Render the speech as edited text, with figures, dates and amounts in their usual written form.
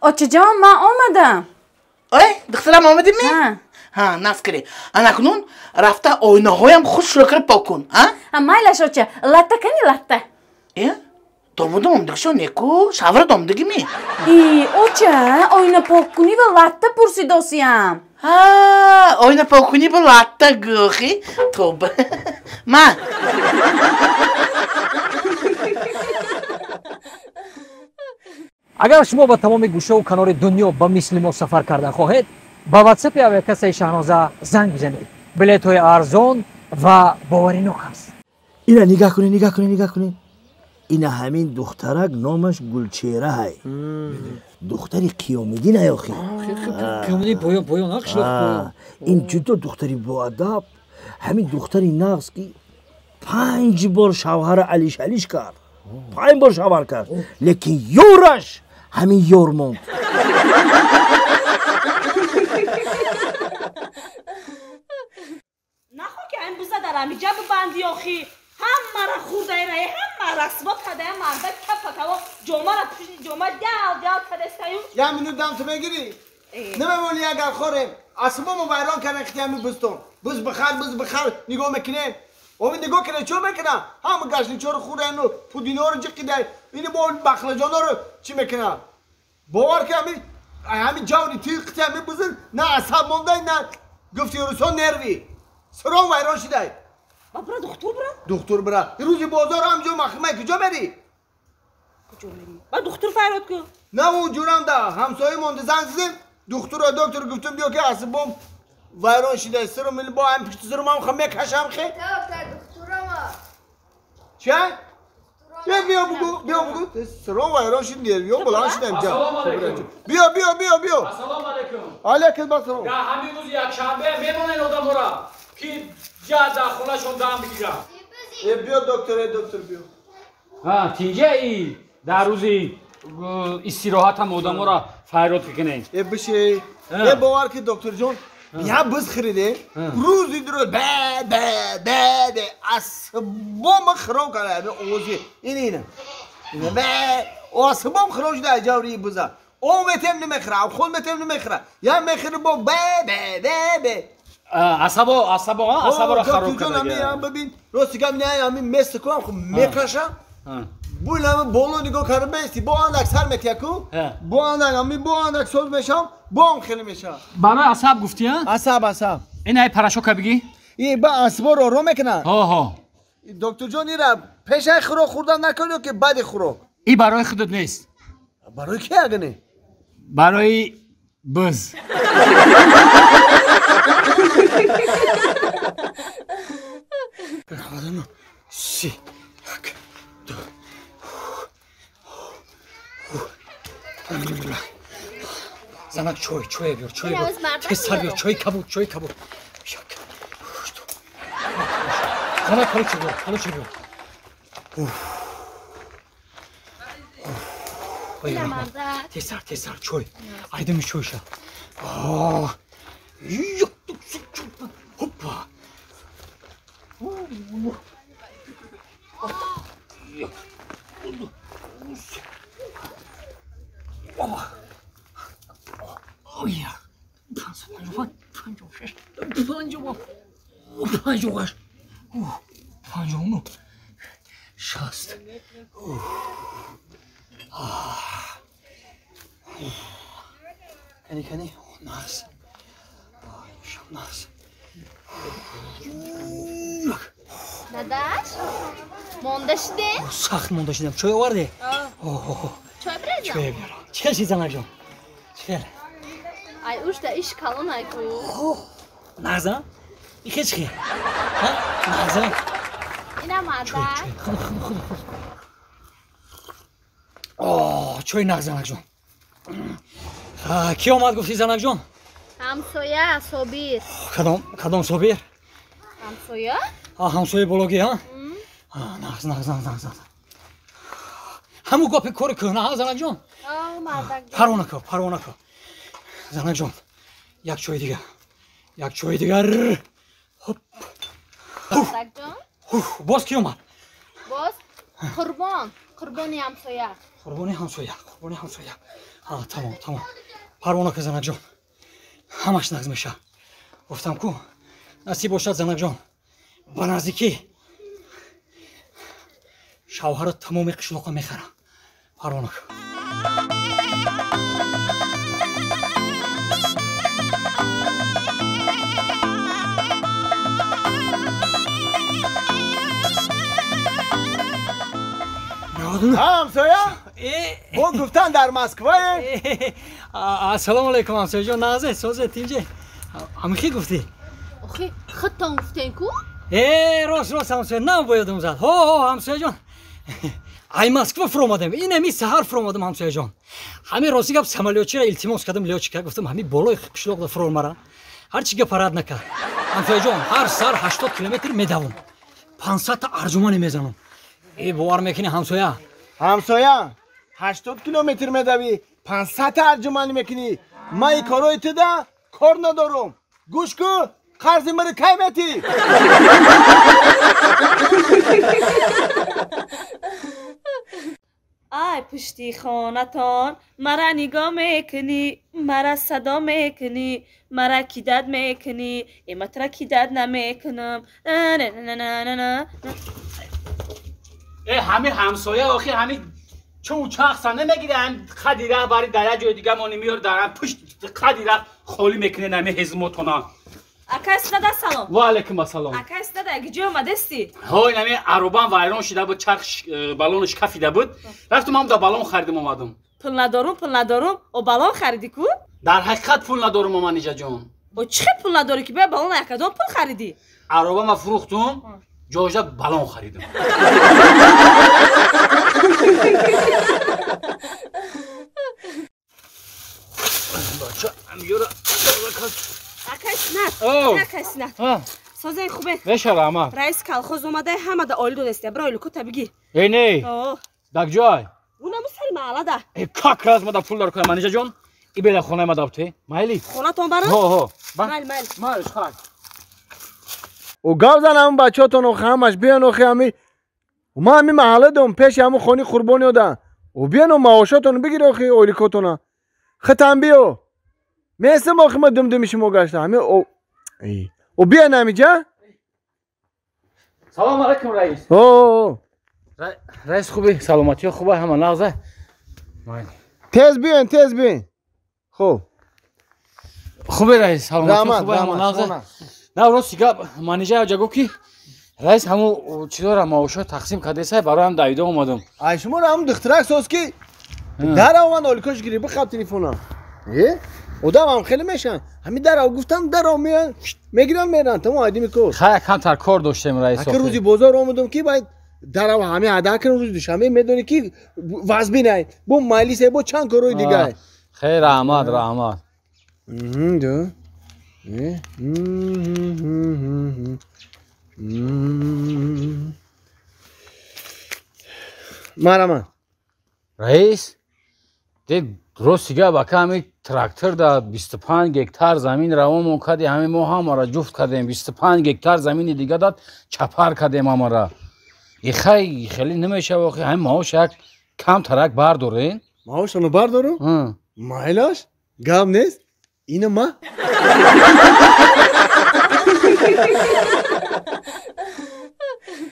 آچه جان من آمدم. دخترم آمدی می؟ ها نسکری. اکنون رفته آینه هایم خود شروع پاک کن. مایلش آچه لطه کنی لطه. دامودم آمدگشو نیکو شاور دامدگی می. آچه آینه پاک کنی و لطه پرسیداسیم. آینه پاک کنی و لطه گوخی؟ توبه من. اگر شما با تمام گوشه و کنار دنیا با مثل ما سفر کرده خواهید با واتساپ اویکس شاهنازه زنگ بزنید. بلیط های ارزان و باوری نوک است. اینا نگاه کنین. اینا همین دخترک نامش گلچهره های. دختری قیامدین های آخی. قیامدین پایان اخش لخت. این جدا دختری با ادب. همین دختری نقص که 5 بار شوهر علیش کرد. 5 بار شوهر کرد. لیکن یورش همین یور موند. نخوا که این بوزه در همی جب بندی آخی همه را خورده رای همه رسمات کده مرده کف کوا جامعه را پشنی جامعه دل کده استایو یه منو دم تو بگیری نمیمونی اگر خوریم اصلا ما ویران کنه اختی همی بستون بز بخر نگاه میکنه اومد نگاه کنه چو میکنه همه گشنی چور خوره اینو پودینا رو جقی ده اینو با بخلجانا رو چی میکنه باور که همین جوری تیختی همی بزن نه عصب مونده نه گفتی رسان نروی سران ویران شده برا دکتر برا روزی بازار همجا مخمه کجا بری؟ کجا بری؟ با دکتر فراد که؟ نه اون جورم ده همسایه مونده زنگ زدیم دکتر گفتم بیا که عصبم ویران شده سرم میلی با هم پشت سرم هم خمه کشم خی دکترم چه؟ بیا بگو سرم ویران شده بیا بلند شده امجا بیا السلام علیکم السلام یا همین روز یک شنبه میمونن آدم را که جا خونه شون دام بگیرم بیا دکتر بیا تینجه ای در روزی استراحت هم آدم را فیرات کنین بشه باور که دکتر جان بیا بز خریده روزی درو به اصبام خراب کرده اوزی اینه اصبام خراب شده جوری بزا اومتم نمیخره خود متم نمیخره یا میخره با به عصبا را خراب کرده ببین راستگم نه همین مثل کنم خب میکشم بولم بالا نگاه کرده بیستی با اندک سر میتیکو با اندک سوز میشم با هم خیلی میشم برای عصب گفتی ها؟ عصب این های پرشوکه بگی؟ این با عصبا رو میکنن ها دکتر جان این را پیش خوراک خوردن نکنی که بعد خوراک این برای خودت نیست برای کی اگه نه؟ برای بز سی زنک چوی بیار تسر بیار چوی کبود زنک حالا چوی بیار تسر چوی ایدمی چوی شا هوپا اویا 56 شست کنی ناز داداش مونده شده؟ سخت مونده شدم چای آورده؟ چای برزم؟ چای بیارم چه چیز زنک جان؟ چه؟ ای اوشتا ایش کلون ایکو نغزم؟ این که چیه؟ نغزم؟ اینم مرده؟ چای نغز زنک جان کی آمد گفتی زنک جان؟ همسایه صابیر کدام صابیر؟ همسایه؟ همسایه بلوگی ها؟ نغز همو گاپی کار کن نه زنک جان؟ پروانه کن زنک جان یک چای دیگر هپ زنک جان؟ باز کی اومد؟ باز قربانی همسایه قربونی همسایه تمام پروانه که زنک جان همش نقض میشه گفتم کو نصیب باشد زنک جان با نزدیکی شوهر تمام قشلاقا میخره پروانه که همسایه با گفتن در مسکوه السلام علیکم همسایه جان نازه سوزت اینجا همخی گفتی آخه خودتان گفتین کو راست همسایه نبایدم زد همسایه جان ای مسکوه فرامادم این همی سهر فرامادم همسایه جان همین راستی گفت سمالیوچی را التماس کردم لیوچیکا گفتم همین بالای قشلاق فرام مرا هر چی گپارد نکرد همسایه جان هر سر 80 کیلومتر میدوم 500 تا ارجمانی میزنم ای باور میکنی همسایه 80 کیلومتر میدوی 500 ارجمانی میکنی من این کارو ایتده کار ندارم گوش کو قرض مرا کی میتی ای پشتی خانتان مرا نگاه میکنی مرا صدا میکنی مرا کیداد میکنی ایمت را کیداد نمیکنم همین همسایه آخی همین چون چاخسانه نگیرن خدیره باری در جای دیگه مانی میار دارن پشت خدیره خالی میکنه نمی هزموتونا اکاس دادا سلام و علیکم السلام اکاس دادا اگه جو آمدستی های نمی عروبان ویران شده بود چرخ بالونش کفیده بود رفتم هم دا بالون خریدم اومدم پول ندارم او بالون خریدی کو در حقیقت پول ندارم ماما نیجا جون او چه پول نداری که به بالون یکدام پول خریدی عروبان ما فروختم جوجا بالون خریدم بچه امیورا اکاس نه سازه خوبه بشاره اما رئیس کلخوز اومده همه دا آلی دونسته برای لکو تبگی اینی دک جای اونم سری محله ده ای کاک راز ما دا پول دار کنم منیجا جون ای بیله خونه ما دابته مایلی خونه تون برم؟ مالش خواهد و گاو زن همون بچه ها تون اخی همش بیان اخی همی و ما همی محله دوم پیش همون خونی قربانی هودن و بیان و معاشا تون بگیر اخی اولی کتونا ختم بیو میسته ما اخی ما دمدمیشی ما گشته همی و بیان همی جا سلام علیکم رئیس رئیس خوبی سلامتی ها خوبه همه نغزه تیز بیان خوب خوبه رئیس سلامتی خوبه همه نغزه نه راست دیگه منیجر جگو کی رئیس همو چیزا معاشا تقسیم کرده سه برای هم دایده اومدم ای شما هم دخترک ساز کی در اومد اولیکاش گیری بخواب تلفونا اودم هم خیلی میشن همین در او گفتم در او میان میگیرن میرن تمام عادی میکو خیلی کمتر کار داشتم رئیس اگه روزی بازار اومدم کی باید در او همه ادا کنم روز دوش همه میدونی کی وزبی نه بو مالی سه بو چند کروی دیگه خیر رحمت دو مرمان رئیس دید روسیگه با کمی تراکتور دا 25 گکتار زمین روامون کردی همه ما هم را جفت کردیم 25 گکتار زمین دیگه داد چپر کردیم ما را خیلی نمیشه واقعی همه ماهوش یک کم ترک بردارین ماهوش اونو بردارو؟ مایلاش؟ گام نیست؟ اینو ما؟